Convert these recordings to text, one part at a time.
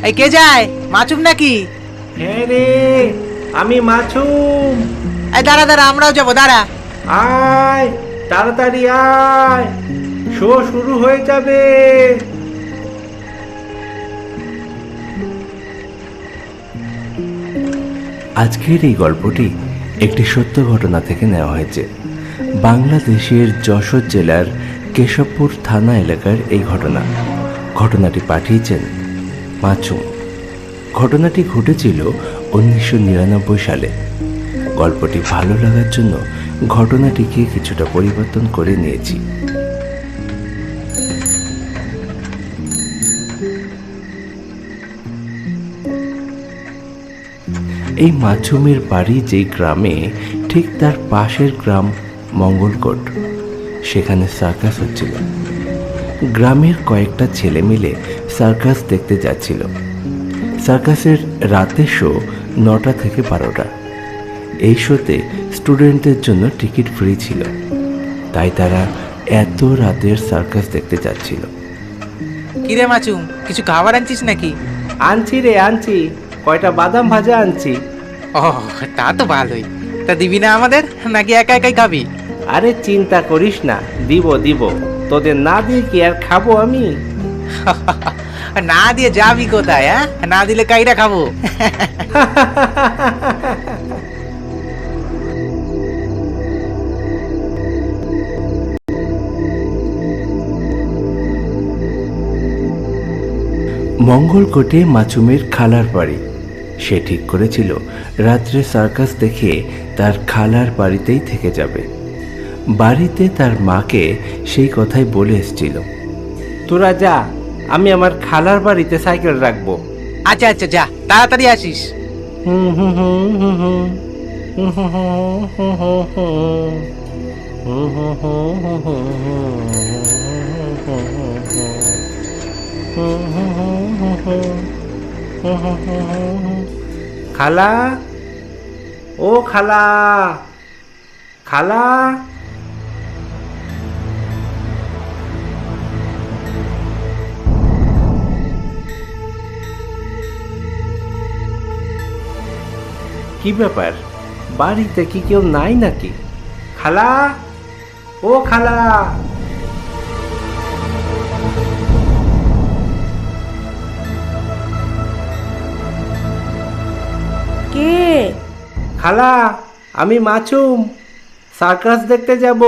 এই কে যায়? মাছুম নাকি? হ্যাঁ রে, আমি মাছুম। এই দাঁড়া দাঁড়া, আমরাও যাবো, দাঁড়া। আয় তাড়াতাড়ি আয়, শো শুরু হয়ে যাবে। আজকের এই গল্পটি একটি সত্য ঘটনা থেকে নেওয়া হয়েছে। বাংলাদেশের যশোর জেলার কেশবপুর থানা এলাকার এই ঘটনাটি পাঠিয়েছেন মাছুম। ঘটনাটি ঘটেছিল 1999 সালে। গল্পটি ভালো লাগার জন্য ঘটনাটিকে কিছুটা পরিবর্তন করে নিয়েছি। এই মাছুমের বাড়ি যে গ্রামে, ঠিক তার পাশের গ্রাম মঙ্গলকোট। সেখানে সার্কাস হচ্ছিল। গ্রামের কয়েকটা ছেলে মিলে সার্কাস দেখতে যাচ্ছিল। সার্কাসের রাতের শো 9টা থেকে 12টা। এই শোতে স্টুডেন্টদের জন্য টিকিট ফ্রি ছিল, তাই তারা এত রাতের সার্কাস দেখতে যাচ্ছিল। কিরে মাছুম, কিছু খাবার আনছিস নাকি? আনছি রে, আনছি। কয়টা বাদাম ভাজা আনছি। ও, তা তো ভালোই। তা দিবি না আমাদের, নাকি একা একাই খাবি? আরে চিন্তা করিস না, দিব দিব। তোদের না দিয়ে কি আর খাবো আমি? না দিয়ে যাবি কোথায়? হ্যাঁ, না দিলে কাইরা খাবো? মঙ্গলকোটে মাছুমের খালার বাড়ি। সে ঠিক করেছিল রাত্রে সার্কাস দেখে তার খালার বাড়িতেই থেকে যাবে। বাড়িতে তার মাকে সেই কথাই বলে এসেছিল। তোরা যা, আমি আমার খালার বাড়িতে সাইকেল রাখবো। আচ্ছা আচ্ছা, যা তাড়াতাড়ি আসিস। হুম হুম হুম হুম হুম হুম হুম হুম হুম হুম। খালা, ও খালা, খালা। কি ব্যাপার, বাড়িতে কি কেউ নাই নাকি? খালা, ও খালা। কে? খালা, আমি মাছুম। সার্কাস দেখতে যাব।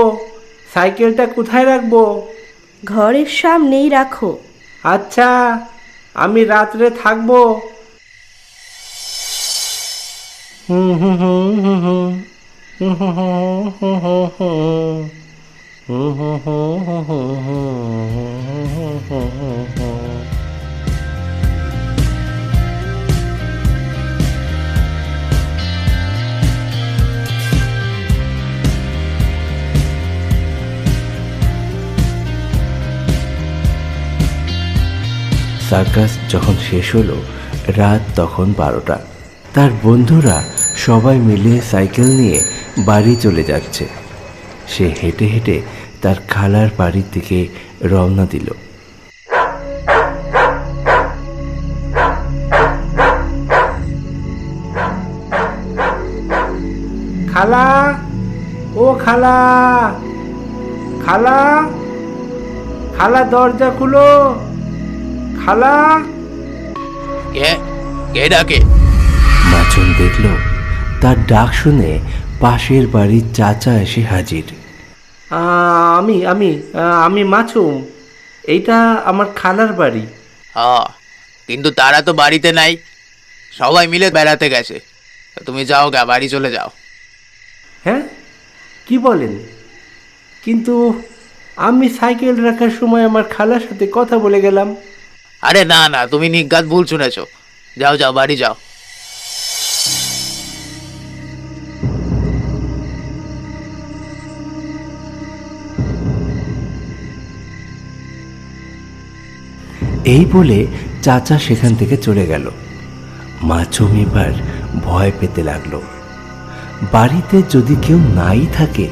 সাইকেলটা কোথায় রাখবো? ঘরের সামনেই রাখো। আচ্ছা, আমি রাত্রে থাকবো। হুম হুম হুম হুম হুম হুম হুম হুম হুম হুম হুম হুম হুম। সার্কাস যখন শেষ হলো, রাত তখন 12টা। তার বন্ধুরা সবাই মিলে সাইকেল নিয়ে বাড়ি চলে যাচ্ছে। সে হেঁটে হেঁটে তার খালার বাড়ির দিকে রওনা দিল। খালা, ও খালা, খালা, খালা দরজা খুলো। খালা। কে ডাকে? মাছুম দেখল তার ডাক শুনে পাশের বাড়ির চাচা এসে হাজির। আমি আমি আমি মাছুম। এইটা আমার খালার বাড়ি। কিন্তু তারা তো বাড়িতে নাই, সবাই মিলে বেড়াতে গেছে। তুমি যাও গা, বাড়ি চলে যাও। হ্যাঁ, কি বলেন? কিন্তু আমি সাইকেল রাখার সময় আমার খালার সাথে কথা বলে গেলাম। আরে না না, তুমি নিজ্ঞাত ভুল শুনেছো। যাও যাও, বাড়ি যাও। এই বলে চাচা সেখান থেকে চলে গেল। মাছুম এবার ভয় পেতে লাগলো। বাড়িতে যদি কেউ নাই থাকে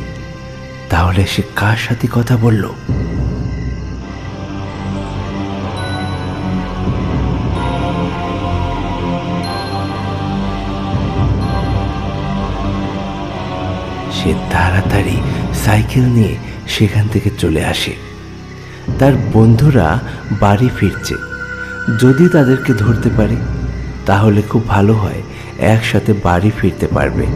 তাহলে সে কার সাথে কথা বলল? সে তাড়াতাড়ি সাইকেল নিয়ে সেখান থেকে চলে আসে। তার বন্ধুরা বাড়ি ফিরছে, যদি তাদেরকে ধরতে পারে তাহলে খুব ভালো হয়, একসাথে বাড়ি ফিরতে পারবে।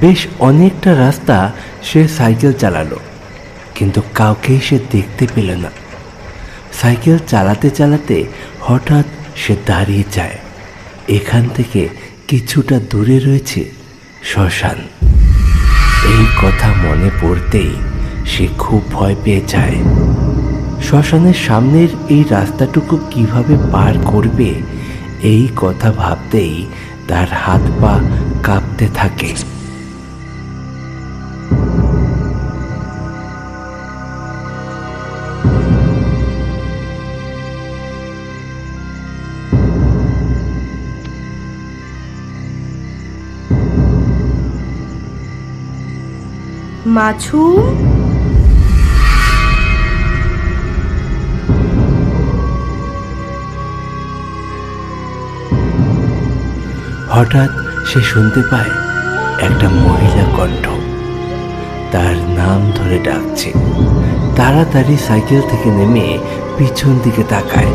বেশ অনেকটা রাস্তা সে সাইকেল চালালো, কিন্তু কাউকেই সে দেখতে পেল না। সাইকেল চালাতে চালাতে হঠাৎ সে দাঁড়িয়ে যায়। এখান থেকে কিছুটা দূরে রয়েছে শ্মশান। এই কথা মনে পড়তেই সে খুব ভয় পেয়ে যায়। শ্মশানের সামনের এই রাস্তাটুকু কিভাবে পার করবে, এই কথা ভাবতেই তার হাত পা কাঁপতে থাকে। মাছুম, হঠাৎ সে শুনতে পায় একটা মহিলা কণ্ঠ তার নাম ধরে ডাকছে। তাড়াতাড়ি সাইকেল থেকে নেমে পিছন দিকে তাকায়,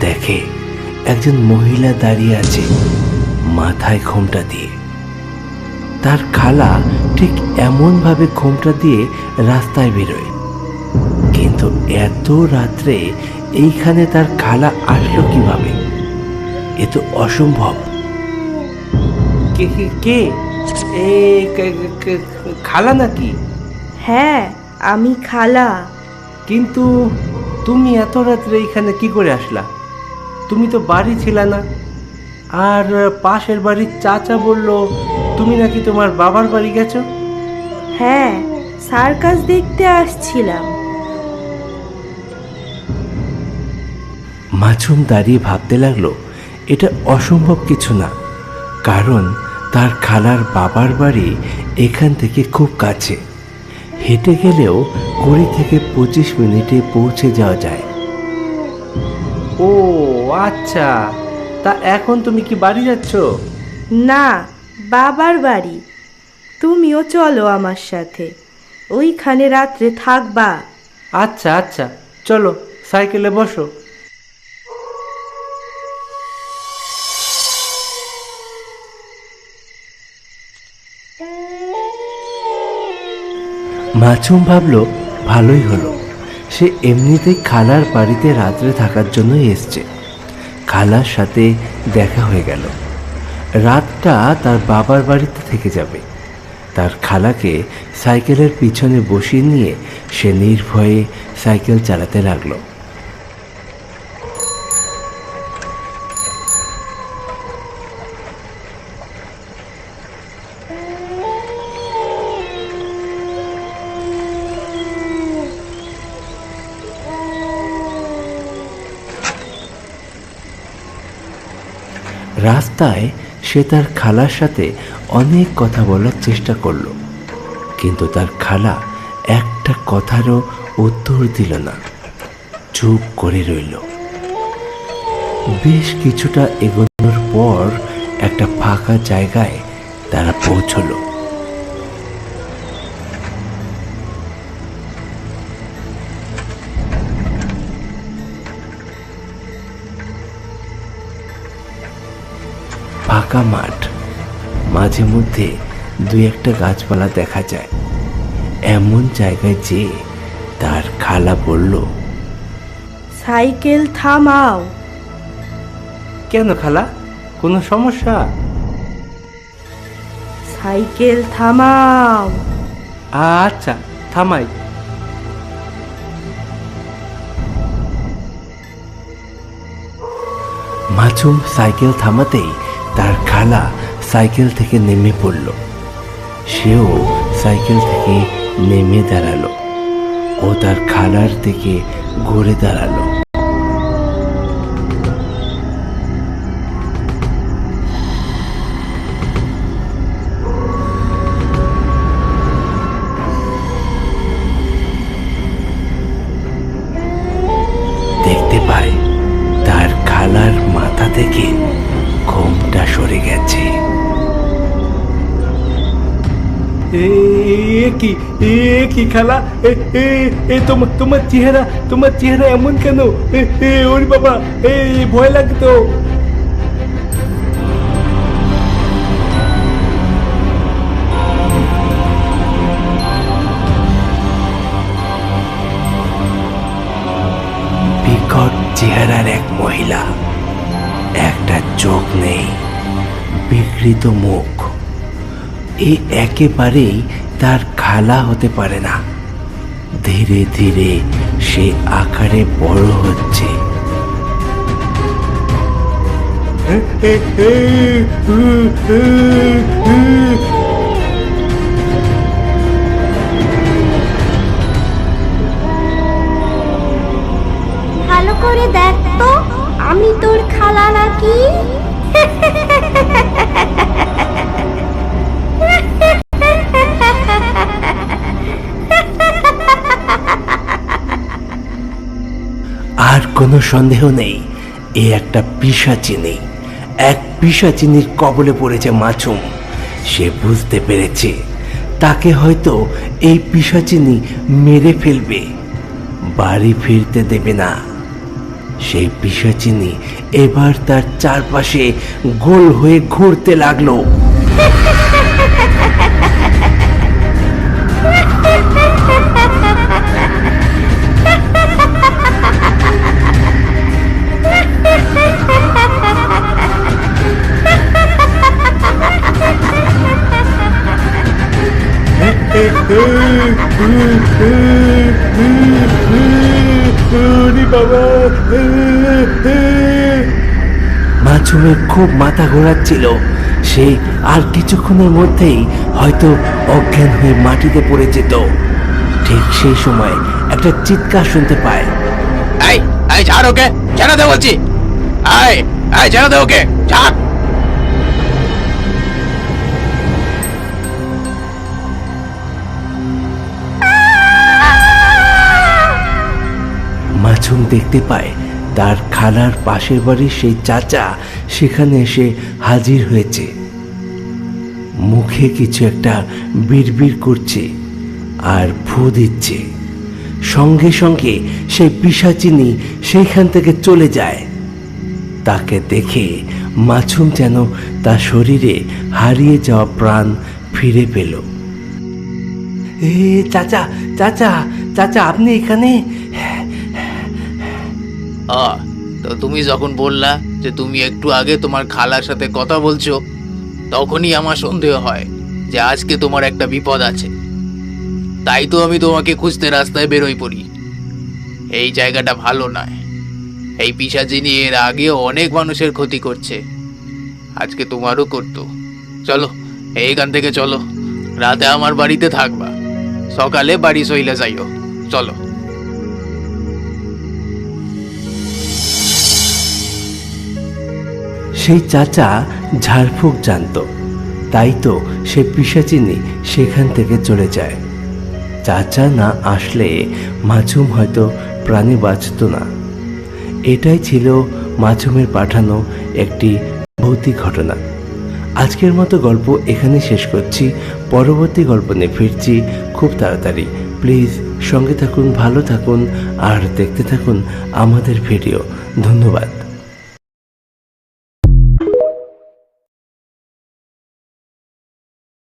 দেখে একজন মহিলা দাঁড়িয়ে আছে মাথায় ঘোমটা দিয়ে। তার খালা ঠিক এমনভাবে ঘোমটা দিয়ে রাস্তায় বেরোয়, কিন্তু এত রাত্রে এইখানে তার খালা আসলো কিভাবে? এ তো অসম্ভব। কে কে কে এ খালা নাকি? হ্যাঁ আমি খালা। কিন্তু তুমি এত রাত্রে এখানে কি করে আসলা? তুমি তো বাড়ি ছিল না। আর পাশের বাড়ির চাচা বলল তুমি নাকি তোমার বাবার বাড়ি গেছো। হ্যাঁ, সার্কাস দেখতে আসছিলাম। মাছুম দাঁড়িয়ে ভাবতে লাগলো এটা অসম্ভব কিছু না, কারণ তার খালার বাবার বাড়ি এখান থেকে খুব কাছে। হেঁটে গেলেও 20 থেকে 25 মিনিটে পৌঁছে যাওয়া যায়। ও আচ্ছা, তা এখন তুমি কি বাড়ি যাচ্ছ? না, বাবার বাড়ি। তুমিও চলো আমার সাথে, ওইখানে রাত্রে থাকবা। আচ্ছা আচ্ছা, চলো সাইকেলে বসো। মাছুম ভাবলো ভালোই হলো, সে এমনিতেই খালার বাড়িতে রাত্রে থাকার জন্যই এসছে। খালার সাথে দেখা হয়ে গেল, রাতটা তার বাবার বাড়িতে থেকে যাবে। তার খালাকে সাইকেলের পিছনে বসিয়ে নিয়ে সে নির্ভয়ে সাইকেল চালাতে লাগলো। রাস্তায় সে তার খালার সাথে অনেক কথা বলার চেষ্টা করলো, কিন্তু তার খালা একটা কথারও উত্তর দিল না, চুপ করে রইল। বেশ কিছুটা এগোনোর পর একটা ফাঁকা জায়গায় তারা পৌঁছলো। ফাঁকা মাঠ, মাঝে মধ্যে দুই একটা গাছপালা দেখা যায়। এমন জায়গায় যে তার খালা বলল, সাইকেল থামাও। কেন খালা, কোনো সমস্যা? সাইকেল থামাও। আচ্ছা থামাই। মাঝে মাছুম সাইকেল থামাতেই তার খালা সাইকেল থেকে নেমে পড়ল। সেও সাইকেল থেকে নেমে দাঁড়ালো ও তার খালার দিকে ঘুরে দাঁড়ালো। দেখতে পায় তার খালার মাথা থেকে ঘোমটা সরে গেছে। এ কি খালা, তোমার চেহারা এমন কেন? ওরে বাবা, ভয় লাগতো। বিকট চেহারার এক মহিলা, একটা চোখ নেই, বিকৃত মুখ। এই একেবারেই তার খালা হতে পারে না। ধীরে ধীরে সে আকারে বড় হচ্ছে। ভালো করে দেখ তো, আমি তোর খালা নাকি? আর কোনো সন্দেহ নেই, এ একটা পিশাচিনী। এক পিশাচিনীর কবলে পড়েছে মাছুম। সে বুঝতে পেরেছে তাকে হয়তো এই পিশাচিনী মেরে ফেলবে, বাড়ি ফিরতে দেবে না। সেই পিশাচিনী এবার তার চারপাশে গোল হয়ে ঘুরতে লাগলো। মাছুমের খুব মাথা ঘোরাচ্ছিল। সে আর কিছুক্ষণের মধ্যেই হয়তো অজ্ঞান হয়ে মাটিতে পড়ে যেত। ঠিক সেই সময় একটা চিৎকার শুনতে পায়। এই ছাড় ওকে, ছেড়ে দে বলছি। ছেড়ে দে ওকে, ছাড়। মাছুম দেখতে পায় তার খালার পাশের বাড়ির সেই চাচা সেখানে এসে হাজির হয়েছে। মুখে কিছু একটা বিড়বিড় করছে আর ফু দিচ্ছে। সঙ্গে সঙ্গে সেই পিশাচিনী সেইখান থেকে চলে যায়। তাকে দেখে মাছুম যেন তার শরীরে হারিয়ে যাওয়া প্রাণ ফিরে পেল। চাচা চাচা চাচা, আপনি এখানে? তো তুমি যখন বললা যে তুমি একটু আগে তোমার খালার সাথে কথা বলছো, তখনই আমার সন্দেহ হয় যে আজকে তোমার একটা বিপদ আছে। তাই তো আমি তোমাকে খুঁজতে রাস্তায় বেরোই পড়ি। এই জায়গাটা ভালো নয়। এই পিশাচিনী এর আগে অনেক মানুষের ক্ষতি করছে, আজকে তোমারও করতো। চলো এইখান থেকে চলো, রাতে আমার বাড়িতে থাকবা, সকালে বাড়ি চইলে যাইও। চলো। সেই চাচা ঝাড়ফুঁক জানত, তাই তো সে পিশাচিনী সেখান থেকে চলে যায়। চাচা না আসলে মাছুম হয়তো প্রাণে বাঁচত না। এটাই ছিল মাছুমের পাঠানো একটি ভৌতিক ঘটনা। আজকের মতো গল্প এখানে শেষ করছি। পরবর্তী গল্প নিয়ে ফিরছি খুব তাড়াতাড়ি। প্লিজ সঙ্গে থাকুন, ভালো থাকুন আর দেখতে থাকুন আমাদের ভিডিও। ধন্যবাদ।